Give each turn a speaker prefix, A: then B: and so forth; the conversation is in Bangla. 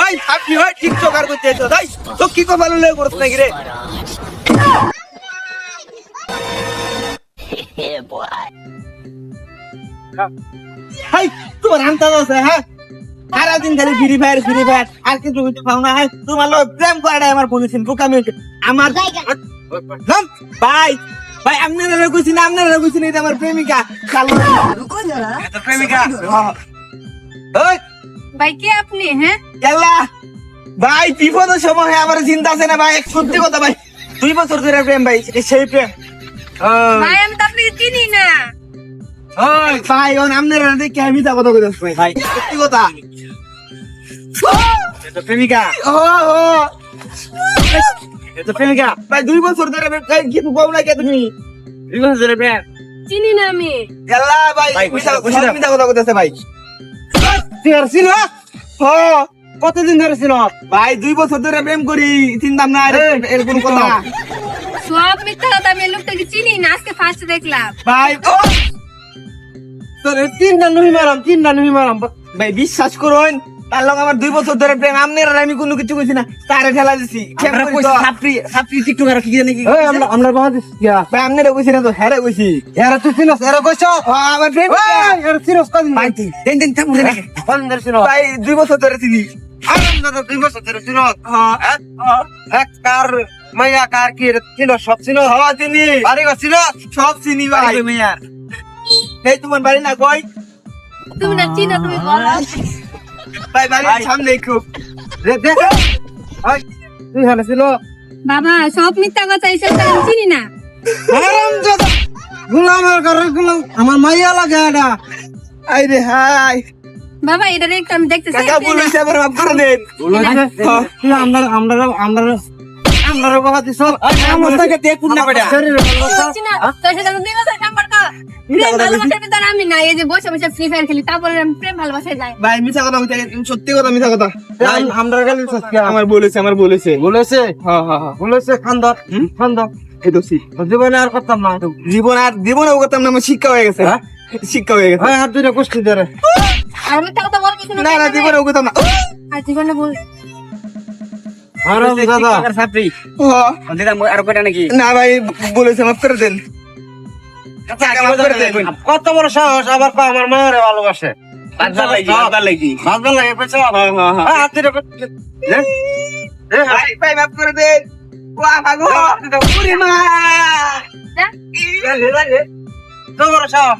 A: ওই আপনি হয় টিকটকার করতে এসো তাই তো কি কো ভালো লাগে করছ নাকি রে হাই তোমার হামতা আছে হ্যাঁ সারাদিন খালি ফ্রি ফায়ার আর কিছু হইতে পাও না হ্যাঁ তোমার লোক প্রেম করাটাই আমার বলেছেন বোকামি আমার ভাই ভাই আপনারা কইছেন এটা আমার প্রেমিকা কালো এটা প্রেমিকা ওই
B: ভাই কে আপনি? হ্যাঁ
A: গেলা ভাই বিপদের সময় আমার চিন্তা আছে না ভাই সত্যি কথা ভাই 2 বছর ধরে প্রেম ভাই সেই প্রেম
B: ভাই আমি তো আপনাকে চিনি না।
A: ওই ভাই ওন আপনারা দেখে আমি তা কথা কইতাছ ভাই সত্যি কথা এটা প্রেমিকা ও এটা প্রেমিকা ভাই 2 বছর ধরে কিছু বউ না কে তুমি 2 বছর ধরে প্রেম
B: চিনি না আমি।
A: গেলা ভাই আমি তা কথা কইতাছে ভাই তুই আর ছিল ও কতদিন ধরে ছিল ভাই 2 বছর ধরে প্রেম করি চিন্তাম না এরকম কথা
B: সব মিথ্যা কথা, আমি এই লোকটাকে চিনি না, আজকে ফার্স্ট দেখলাম।
A: ভাই ও তোর তিনটা নহি মারাম ভাই বিশ্বাস করুন তার লগে আমার 2 বছর ধরে প্রেম আমনের আর আমি কোনো কিছু কইছি না তারে ঠেলা দিছি ছাত্রী টিকটকার কি জানি কি আমরা বাহাদিস ভাই আমনের কইছি না তো হেরে কইছি হেরে তুই চিনস হেরে কইছ আমার প্রেম হেরে চিনস কদিন ভাই দিন থামুরে নাকি কোন ধরে চিনস ভাই 2 বছর ধরে চিনি আমরা তো 2 বছর ধরে চিনস এক কার মাইয়া কার কি চিনস সব চিনস হওয়া চিনি আরে চিনস সব চিনি ভাই মাইয়া এই তোমার বাড়ি না কই
B: তুমি না চিনো, তুমি বলো।
A: ভাই বাড়ির সামনে খুব দেখ ভাই তুই হালে ছিল
B: বাবা সব মিথ্যা কথা, এইসব তো আমি চিনি না।
A: হারামজাদা গোলাম আমার মাইয়া লাগে এটা আইরে হাই
B: বাবা এটা একটু আমি দেখতেছি।
A: কাকা বলেছে আবার মাফ করে দেন আমরা বাবা দিছ আমার থেকে তে কোন না বেটা
B: চিনি না, তোর সাথে আমি 2 বছর সম্পর্ক। প্রেম ভালোবাসার ভিতরে আমি না, এই যে বসে বসে ফ্রি ফায়ার খেলি, তারপরে আমি প্রেম ভালোবাসায় যাই।
A: ভাই মিছা কথা কইতে সত্যি কথা মিছা কথা আমরা গেল আমার বলেছে খান্দর এই দোষী জীবনে আর করতাম না জীবনেও করতাম না আমার শিক্ষা হয়ে গেছে ভাই আর দুইটা কষ্ট ধরে
B: আর মিথ্যা কথা বলবি
A: না জীবনেও করতাম না
B: আর জীবনে বল
A: না ভাই বলেছে মাফ করে দেন
C: কত বড় সাহস আবার আমার মায়ের ভালোবাসে
A: ভাই মাফ করে দেন
C: কত বড় সাহস